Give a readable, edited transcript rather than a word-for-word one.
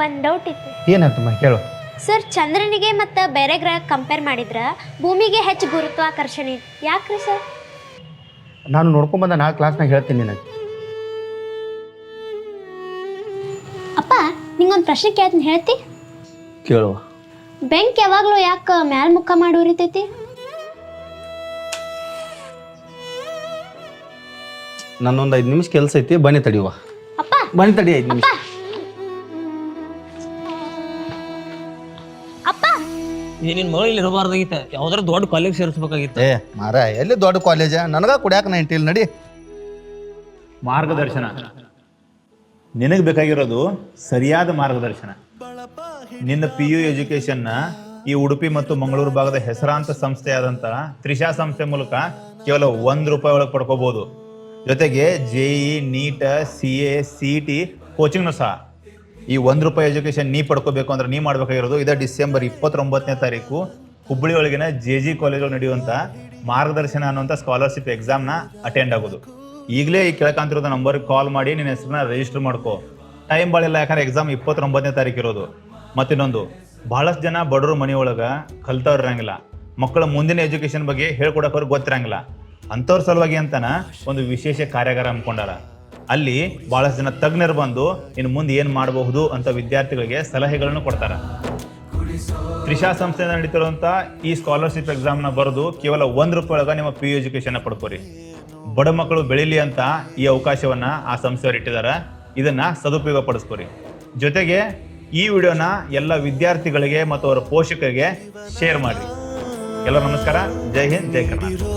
ಒಂದು ಡೌಟ್ ಇತ್ತು. ಏನಾಯ್ತಮ್ಮ ಕೇಳು. ಸರ್, ಚಂದ್ರನಿಗೆ ಮತ್ತು ಬೇರೆ ಗ್ರಹ ಕಂಪೇರ್ ಮಾಡಿದ್ರೆ ಭೂಮಿಗೆ ಹೆಚ್ಚು ಗುರುತ್ವಾಕರ್ಷಣೆ ಯಾಕ್ರಿ ಸರ್? ನಾನು ನೋಡ್ಕೊಂಬಂದ ನಾ ಕ್ಲಾಸ್ನಾಗ ಹೇಳ್ತೀನಿ ನಿನಗೆ. ಅಪ್ಪ, ನಿಂಗೊಂದು ಪ್ರಶ್ನೆ ಕೇಳ್ತೀನಿ, ಹೇಳ್ತಿ? ಕೇಳುವ. ಬೆಂಕಿ ಯಾವಾಗಲೂ ಯಾಕೆ ಮ್ಯಾಲ ಮುಖ ಮಾಡಿ ಉರಿತೈತಿ? ನನ್ನೊಂದು 5 ನಿಮಿಷ ಕೆಲಸ ಐತಿ, ಬನ್ನಿ ತಡಿಯುವ. ಅಪ್ಪ ಬನ್ನಿ ತಡಿ 5 ನಿಮಿಷ. ಅಪ್ಪ ನಿನ್ನ ಮಗಳು ಇಲ್ಲಿ ಇರಬಾರ್ದಾಗಿತ್ತ, ಯಾವ್ದಾರ ದೊಡ್ಡ ಕಾಲೇಜ್ ಸೇರಿಸ್ಬೇಕಾಗಿತ್ತು. ಏ ಮಾರ, ಎಲ್ಲಿ ದೊಡ್ಡ ಕಾಲೇಜ? ನನಗ ಕುಡಿಯಾಕ 90 ನಡಿ. ಮಾರ್ಗದರ್ಶನ ನಿನಗೆ ಬೇಕಾಗಿರೋದು ಸರಿಯಾದ ಮಾರ್ಗದರ್ಶನ. ನಿನ್ನ PU ಎಜುಕೇಶನ್ನ ಈ ಉಡುಪಿ ಮತ್ತು ಮಂಗಳೂರು ಭಾಗದ ಹೆಸರಾಂತ ಸಂಸ್ಥೆಯಾದಂಥ ತ್ರಿಷಾ ಸಂಸ್ಥೆ ಮೂಲಕ ಕೇವಲ ₹1 ಒಳಗೆ ಪಡ್ಕೋಬಹುದು. ಜೊತೆಗೆ JEE, NEET, CA, CET ಕೋಚಿಂಗ್ನು ಸಹ. ಈ ₹1 ಎಜುಕೇಶನ್ ನೀ ಪಡ್ಕೋಬೇಕು ಅಂದ್ರೆ ನೀ ಮಾಡಬೇಕಾಗಿರೋದು ಇದೇ ಡಿಸೆಂಬರ್ 29ನೇ ತಾರೀಕು ಹುಬ್ಬಳ್ಳಿ ಒಳಗಿನ JG ಕಾಲೇಜ್ ನಡೆಯುವಂಥ ಮಾರ್ಗದರ್ಶನ ಅನ್ನುವಂಥ ಸ್ಕಾಲರ್ಶಿಪ್ ಎಕ್ಸಾಮ್ನ ಅಟೆಂಡ್ ಆಗೋದು. ಈಗಲೇ ಈ ಕೆಳಕಂತಿರೋದು ನಂಬರ್ಗೆ ಕಾಲ್ ಮಾಡಿ ನಿನ್ನ ಹೆಸರನ್ನ ರಿಜಿಸ್ಟರ್ ಮಾಡ್ಕೋ. ಟೈಮ್ ಭಾಳಿಲ್ಲ, ಯಾಕಂದ್ರೆ ಎಕ್ಸಾಮ್ 29ನೇ ತಾರೀಕು ಇರೋದು. ಮತ್ತಿನ್ನೊಂದು, ಬಹಳಷ್ಟು ಜನ ಬಡವರು ಮನೆಯೊಳಗೆ ಕಲ್ತವ್ರು ಇರಂಗಿಲ್ಲ, ಮಕ್ಕಳ ಮುಂದಿನ ಎಜುಕೇಷನ್ ಬಗ್ಗೆ ಹೇಳ್ಕೊಡಕ್ಕೆ ಅವ್ರಿಗೆ ಗೊತ್ತಿರಂಗಿಲ್ಲ. ಅಂಥವ್ರ ಸಲುವಾಗಿ ಅಂತಾನ ಒಂದು ವಿಶೇಷ ಕಾರ್ಯಾಗಾರ ಹಮ್ಮಿಕೊಂಡಾರ. ಅಲ್ಲಿ ಬಹಳಷ್ಟು ಜನ ತಜ್ಞರು ಬಂದು ಇನ್ನು ಮುಂದೆ ಏನು ಮಾಡಬಹುದು ಅಂತ ವಿದ್ಯಾರ್ಥಿಗಳಿಗೆ ಸಲಹೆಗಳನ್ನು ಕೊಡ್ತಾರೆ. ತ್ರಿಷಾ ಸಂಸ್ಥೆಯಿಂದ ನಡೀತಿರುವಂಥ ಈ ಸ್ಕಾಲರ್ಶಿಪ್ ಎಕ್ಸಾಮ್ನ ಬರೆದು ಕೇವಲ ₹1 ಒಳಗೆ ನಿಮ್ಮ PU ಎಜುಕೇಷನ್ನ ಪಡ್ಕೋರಿ. ಬಡ ಮಕ್ಕಳು ಬೆಳೀಲಿ ಅಂತ ಈ ಅವಕಾಶವನ್ನು ಆ ಸಂಸ್ಥೆಯವರು ಇಟ್ಟಿದ್ದಾರೆ. ಇದನ್ನು ಸದುಪಯೋಗ ಪಡಿಸ್ಕೊರಿ. ಜೊತೆಗೆ ಈ ವಿಡಿಯೋನ ಎಲ್ಲ ವಿದ್ಯಾರ್ಥಿಗಳಿಗೆ ಮತ್ತು ಅವರ ಪೋಷಕರಿಗೆ ಶೇರ್ ಮಾಡಿ. ಎಲ್ಲರೂ ನಮಸ್ಕಾರ. ಜೈ ಹಿಂದ್, ಜೈ ಕರ್ನಾಟಕ.